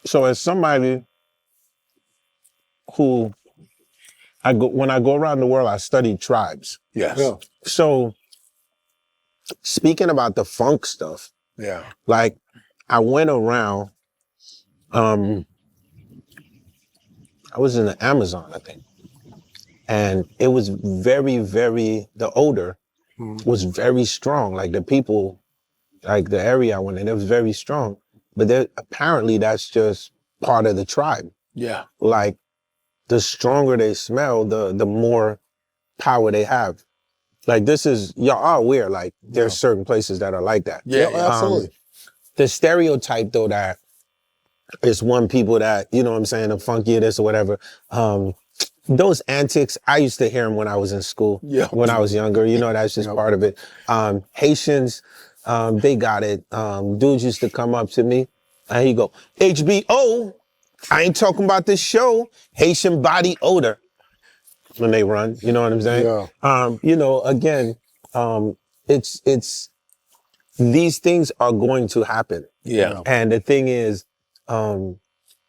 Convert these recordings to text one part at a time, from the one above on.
So as somebody who when I go around the world, I study tribes. Yes. Yeah. So speaking about the funk stuff, Yeah. like I went around, um, I was in the Amazon, I think. And it was very, very, the odor was very strong. Like the people, like the area I went in, it was very strong. But apparently that's just part of the tribe. Yeah. Like the stronger they smell, the more power they have. Like this is, y'all are aware, like there's certain places that are like that. Yeah. Yeah, absolutely. The stereotype though that it's one people that, you know what I'm saying, the funky this or whatever. Those antics, I used to hear them when I was in school, Yeah. when I was younger, you know, that's just part of it. Haitians, they got it. Dudes used to come up to me and he'd go, HBO, I ain't talking about this show, Haitian body odor. When they run, you know what I'm saying? Yeah. You know, again, it's these things are going to happen. Yeah. And the thing is, the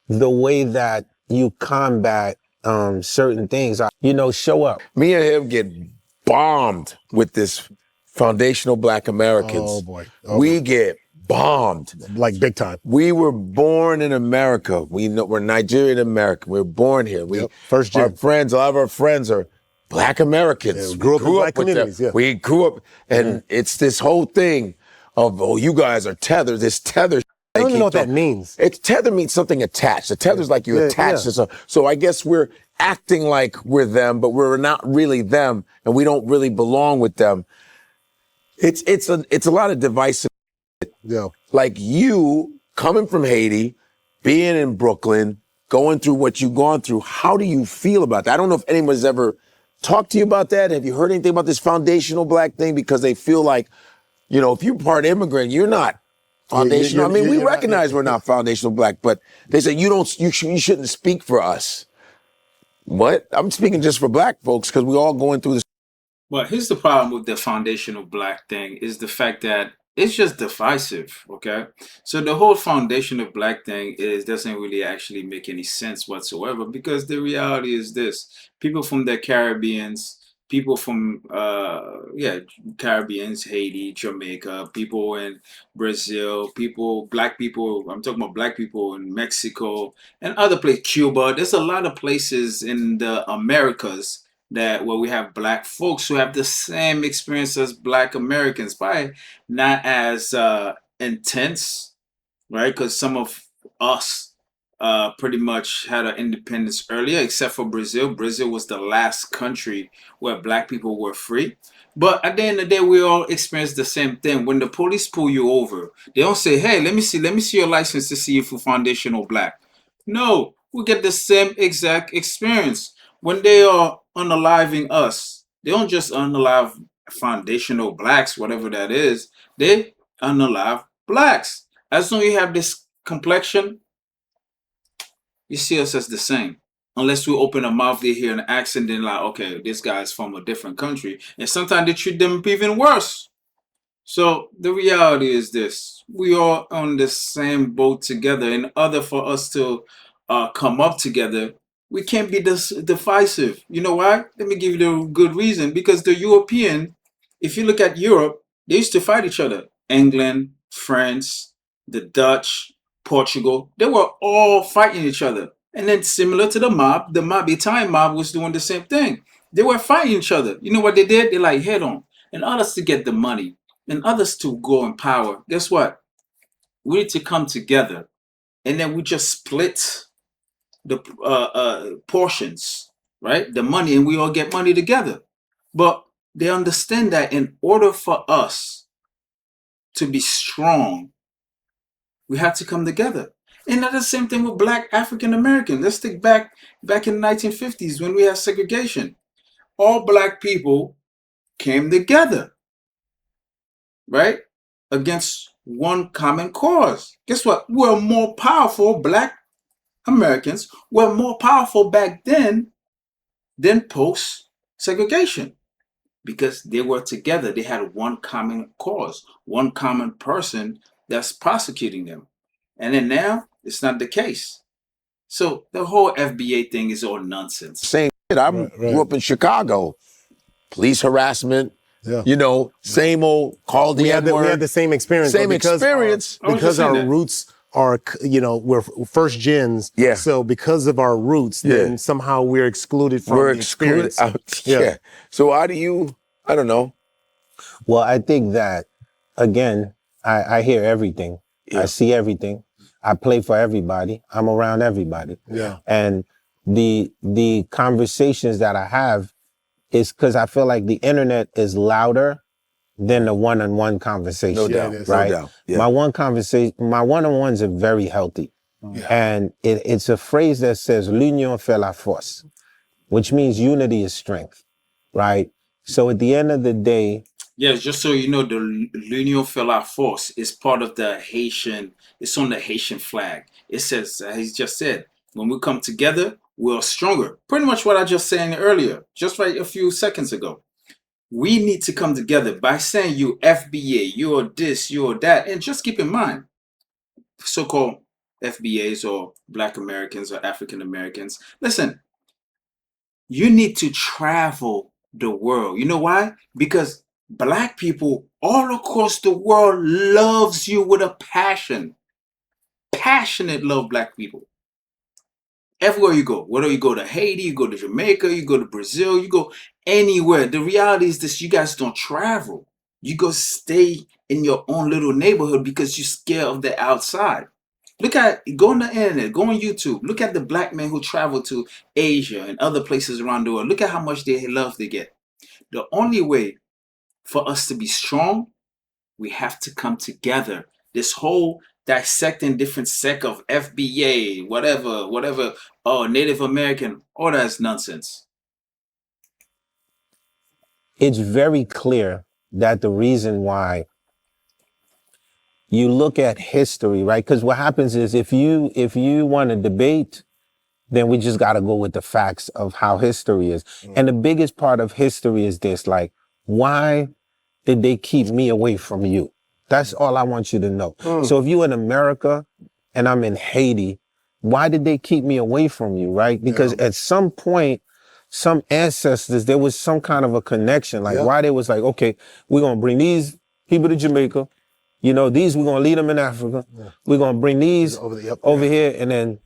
way that you combat certain things, you know, show up. Me and him get bombed with this foundational Black Americans. Oh boy. We get bombed. Like big time. We were born in America. We're Nigerian American. We were born here. First our gen. friends, a lot of our friends are Black Americans. Yeah, We grew up in Black with them. communities, yeah. We grew up, and it's this whole thing of, oh, you guys are tethered. This tether. I don't even know what that means. It's tether means something attached. A tether's like you Yeah, attach yeah. to something. So I guess we're acting like we're them, but we're not really them, and we don't really belong with them. It's a lot of divisive. Yeah. Like you coming from Haiti, being in Brooklyn, going through what you've gone through. How do you feel about that? I don't know if anyone's ever talked to you about that. Have you heard anything about this foundational Black thing? Because they feel like, you know, if you're part immigrant, you're not foundational. I mean, we recognize we're not foundational Black, but they say you shouldn't speak for us. What? I'm speaking just for Black folks because we're all going through this. Well, here's the problem with the foundational Black thing is the fact that it's just divisive, okay? So the whole foundational Black thing doesn't really actually make any sense whatsoever because the reality is this. People from the Caribbeans, people from Caribbeans, Haiti, Jamaica, people in Brazil, Black people, I'm talking about Black people in Mexico and other places, Cuba. There's a lot of places in the Americas that where we have Black folks who have the same experience as Black Americans, probably not as intense, right? Because some of us pretty much had our independence earlier, except for Brazil. Brazil was the last country where Black people were free. But at the end of the day, we all experience the same thing. When the police pull you over, they don't say, "Hey, let me see your license to see if you're foundational Black." No, we get the same exact experience when they are unaliving us. They don't just unalive foundational Blacks, whatever that is. They unalive Blacks. As long as you have this complexion, you see us as the same. Unless we open a mouth, they hear an accent, then like, okay, this guy's from a different country. And sometimes they treat them even worse. So the reality is this: we are on the same boat together. In order for us to come up together, we can't be this divisive. You know why? Let me give you the good reason. Because the European, if you look at Europe, they used to fight each other. England, France, the Dutch, Portugal, they were all fighting each other. And then similar to the mob, Italian mob was doing the same thing. They were fighting each other. You know what they did? They like head on. In order to get the money, and others to go in power, guess what? We need to come together and then we just split the portions, right? The money, and we all get money together. But they understand that in order for us to be strong, we have to come together. And that's the same thing with Black African Americans. Let's think back in the 1950s when we had segregation. All Black people came together, right? Against one common cause. Guess what? We're more powerful, Black Americans were more powerful back then than post segregation because they were together. They had one common cause, one common person that's prosecuting them. And then now It's not the case. So the whole FBA thing is all nonsense. Same shit. I Right. grew up in Chicago. Police harassment. Yeah. You know, same old call the We had N-word. the same experience. Same but because experience. I was because just saying our that. roots are, we're first gens. Yeah. So because of our roots, Yeah. then somehow we're excluded from We're the excluded. experience. Yeah. So how do you, I don't know. Well, I think that, again, I hear everything. Yeah. I see everything. I play for everybody. I'm around everybody. Yeah. And the conversations that I have is because I feel like the internet is louder than the one-on-one conversation. No Yeah, doubt. it is. Right? No doubt. Yeah. My one-on-ones are very healthy. And it's a phrase that says, l'union fait la force, which means unity is strength, right? So at the end of the day, Yes, just so you know, the L'Union fait la force is part of the Haitian, it's on the Haitian flag. It says, he just said, when we come together, we're stronger. Pretty much what I just said earlier, just right a few seconds ago. We need to come together by saying you FBA, you're this, you're that. And just keep in mind, so-called FBAs or Black Americans or African Americans, listen, you need to travel the world. You know why? Because Black people all across the world loves you with a passion. Passionate love Black people. Everywhere you go, whether you go to Haiti, you go to Jamaica, you go to Brazil, you go anywhere. The reality is this: you guys don't travel. You go stay in your own little neighborhood because you're scared of the outside. Go on the internet, go on YouTube. Look at the Black men who travel to Asia and other places around the world. Look at how much love they get. The only way for us to be strong, we have to come together. This whole dissecting different sect of FBA, whatever, Native American, all that's nonsense. it's very clear that the reason why you look at history, right? Because what happens is if you want to debate, then we just got to go with the facts of how history is. And the biggest part of history is this, like, why did they keep me away from you? That's all I want you to know. So if you're in America and I'm in Haiti, why did they keep me away from you, right? Because at some point, some ancestors, there was some kind of a connection. Like why they was like, okay, we're going to bring these people to Jamaica. You know, these, we're going to lead them in Africa. We're going to bring these over here, and then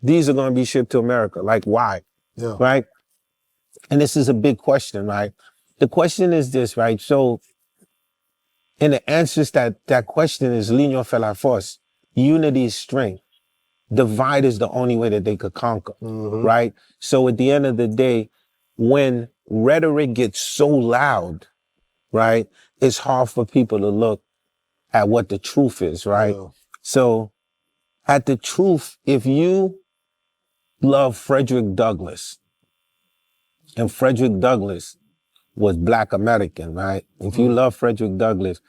these are going to be shipped to America. Like, why? Yeah. Right? And this is a big question, right? The question is this, right? So, and the answers that question is l'union fait la force. Unity is strength. Divide is the only way that they could conquer, right? So at the end of the day, when rhetoric gets so loud, right, it's hard for people to look at what the truth is, right? Yeah. So at the truth, if you love Frederick Douglass, and Frederick Douglass was Black American, right? If you love Frederick Douglass,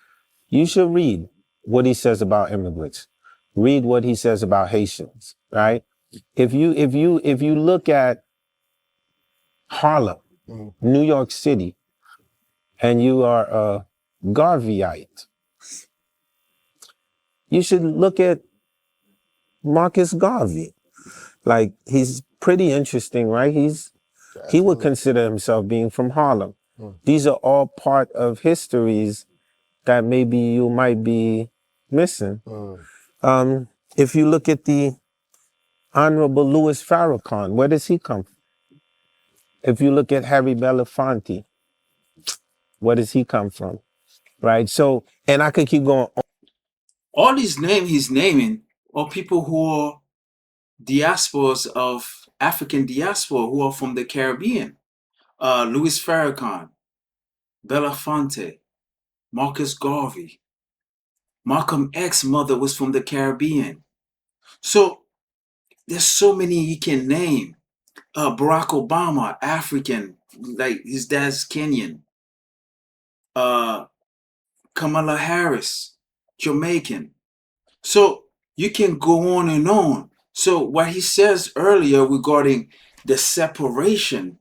you should read what he says about immigrants. Read what he says about Haitians, right? If you look at Harlem, New York City, and you are a Garveyite, you should look at Marcus Garvey. Like, he's pretty interesting, right? He would consider himself being from Harlem. These are all part of histories that maybe you might be missing. If you look at the Honorable Louis Farrakhan, where does he come from? If you look at Harry Belafonte, where does he come from? Right? So, and I could keep going. All these names he's naming are people who are diasporas of African diaspora who are from the Caribbean. Louis Farrakhan, Belafonte, Marcus Garvey. Malcolm X's mother was from the Caribbean. So there's so many you can name. Barack Obama, African, like his dad's Kenyan. Kamala Harris, Jamaican. So you can go on and on. So what he says earlier regarding the separation,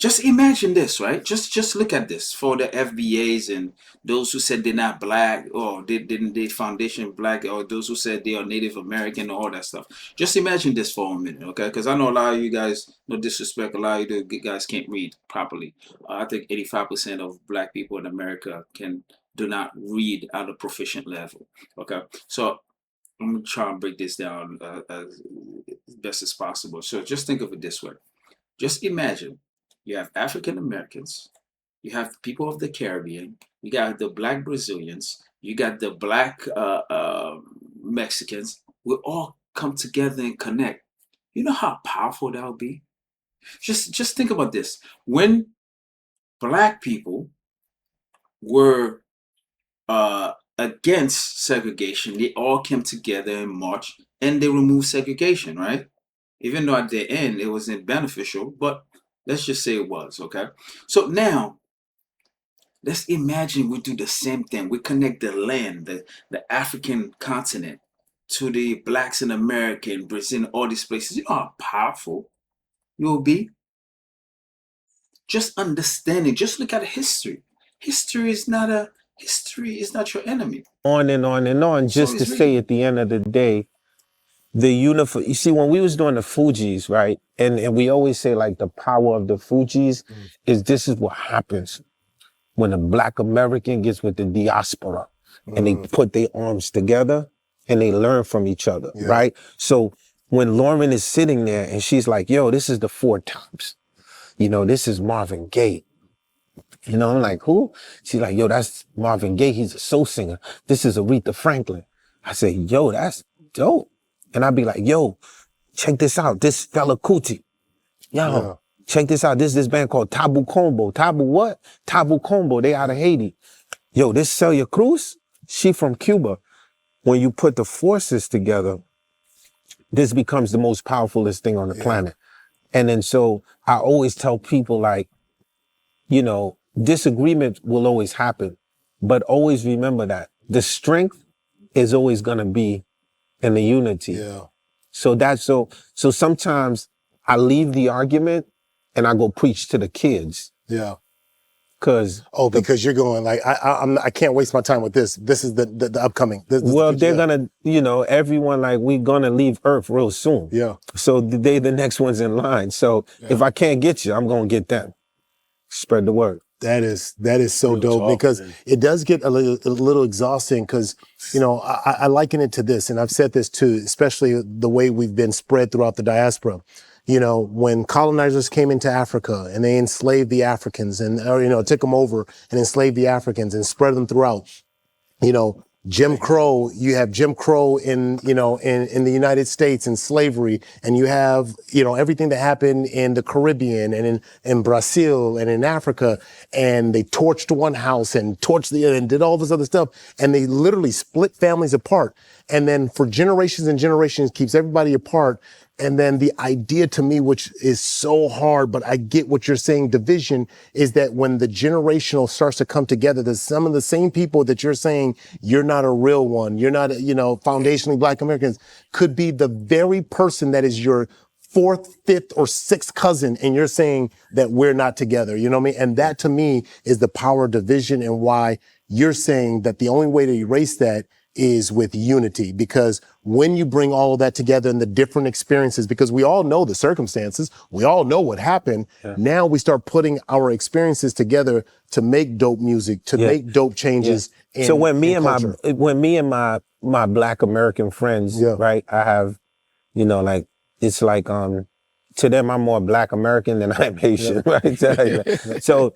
Just imagine this, right? Just look at this for the FBAs and those who said they're not black or they didn't they foundation black or those who said they are Native American and all that stuff. Just imagine this for a minute, okay? Because I know a lot of you guys, no disrespect, a lot of you guys can't read properly. I think 85% of black people in America do not read at a proficient level. Okay, so I'm gonna try and break this down as best as possible. So just think of it this way. Just imagine you have African Americans, you have people of the Caribbean, you got the black Brazilians, you got the black Mexicans. We all come together and connect. You know how powerful that would be? Just think about this. When black people were against segregation, they all came together and marched and they removed segregation, right? Even though at the end it wasn't beneficial, but let's just say it was, okay? So now let's imagine we do the same thing. We connect the land, the African continent, to the blacks in America and Brazil, all these places. You know how powerful you'll be? Just understanding, just look at history. History is not your enemy. On and on and on, So just to it's say really at the end of the day, the uniform, you see, when we was doing the Fugees, right? And we always say like the power of the Fugees is this is what happens when a black American gets with the diaspora and they put their arms together and they learn from each other, right? So when Lauren is sitting there and she's like, yo, this is the Four Tops. You know, this is Marvin Gaye. You know, I'm like, who? She's like, yo, that's Marvin Gaye. He's a soul singer. This is Aretha Franklin. I say, yo, that's dope. And I'd be like, yo, check this out. This fella Kuti. Yo, check this out. This band called Tabu Combo. Tabu what? Tabu Combo. They out of Haiti. Yo, this Celia Cruz, she from Cuba. When you put the forces together, this becomes the most powerfulest thing on the planet. And then so I always tell people like, you know, disagreement will always happen, but always remember that the strength is always going to be in the unity. Yeah. So so sometimes I leave the argument and I go preach to the kids. Yeah. Cause because you're going like, I can't waste my time with this. This is the upcoming. well, they're gonna, you know, everyone like we're gonna leave Earth real soon. Yeah. So they the next ones in line. So if I can't get you, I'm gonna get them. Spread the word. That is so dope because it does get a little exhausting because, you know, I liken it to this, and I've said this too, especially the way we've been spread throughout the diaspora. You know, when colonizers came into Africa and they enslaved the Africans or, you know, took them over and enslaved the Africans and spread them throughout, you know, Jim Crow, you have Jim Crow in the United States and slavery, and you have, you know, everything that happened in the Caribbean and in Brazil and in Africa, and they torched one house and torched the other and did all this other stuff, and they literally split families apart. And then for generations and generations keeps everybody apart. And then the idea to me, which is so hard, but I get what you're saying, division, is that when the generational starts to come together, there's some of the same people that you're saying, you're not a real one, you're not, you know, foundationally black Americans, could be the very person that is your fourth, fifth, or sixth cousin, and you're saying that we're not together, you know what I mean? And that to me is the power of division and why you're saying that the only way to erase that is with unity, because when you bring all of that together and the different experiences, because we all know the circumstances, we all know what happened. Now we start putting our experiences together to make dope music, to make dope changes. So when me and my black American friends, right, I have, you know, like, it's like, to them, I'm more black American than I'm Haitian, right? So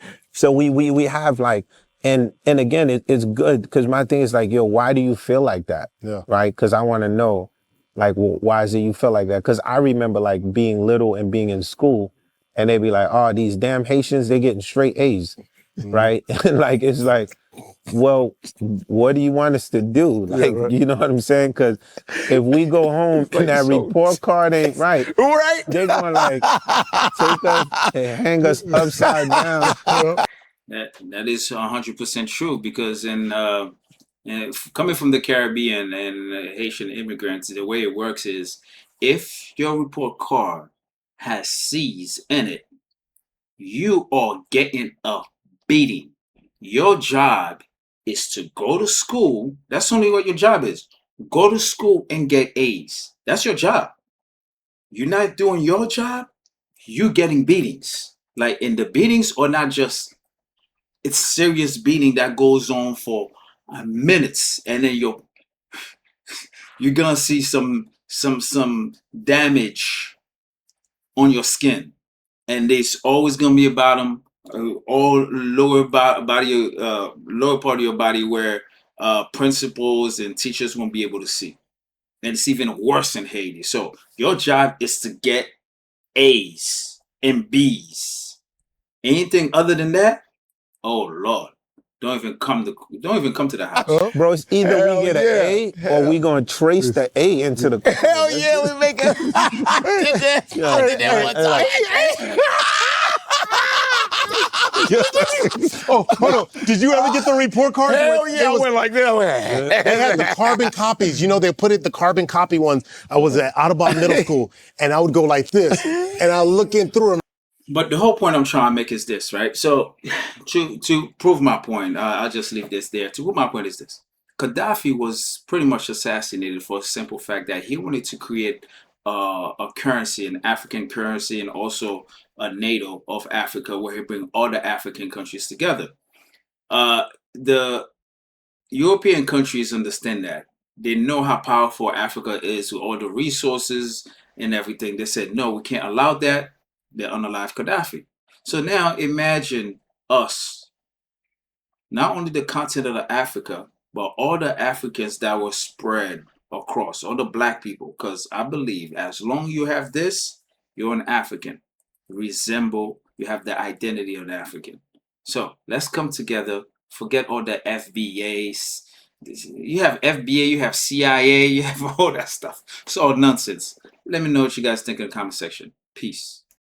we have like, and again, it's good because my thing is like, yo, why do you feel like that? Right? Because I want to know, like, well, why is it you feel like that? Because I remember like being little and being in school, and they'd be like, oh, these damn Haitians, they're getting straight A's, right? And like, it's like, well, what do you want us to do? Like, you know what I'm saying? Because if we go home and that report card ain't right, they're gonna like take us and hang us upside down. That is 100% true because coming from the Caribbean and Haitian immigrants, the way it works is if your report card has C's in it, you are getting a beating. Your job is to go to school. That's only what your job is. Go to school and get A's. That's your job. You're not doing your job, you getting beatings. Like, and the beatings are not just, it's serious beating that goes on for minutes, and then you're gonna see some damage on your skin, and there's always gonna be a bottom, all lower part of your body where principals and teachers won't be able to see, and it's even worse in Haiti. So your job is to get A's and B's. Anything other than that, oh Lord, don't even come to the house. Bro, it's either Hell we get yeah. an A or we gonna trace the A into the. Hell yeah, we make it. I did that one time. Oh, hold on. Did you ever get the report cards? Hell yeah, I went like that. They had the carbon copies. You know, they put it the carbon copy ones. I was at Audubon Middle School, and I would go like this, and I look in through them. But the whole point I'm trying to make is this, right? So, to prove my point, I'll just leave this there. To prove my point is this: Gaddafi was pretty much assassinated for a simple fact that he wanted to create a currency, an African currency, and also a NATO of Africa, where he bring all the African countries together. The European countries understand that. They know how powerful Africa is with all the resources and everything. They said, no, we can't allow that. They unalive Gaddafi. So now imagine us, not only the continent of Africa, but all the Africans that were spread across, all the black people. Because I believe as long you have this, you're an African. You have the identity of an African. So let's come together. Forget all the FBAs. You have FBA, you have CIA, you have all that stuff. It's all nonsense. Let me know what you guys think in the comment section. Peace.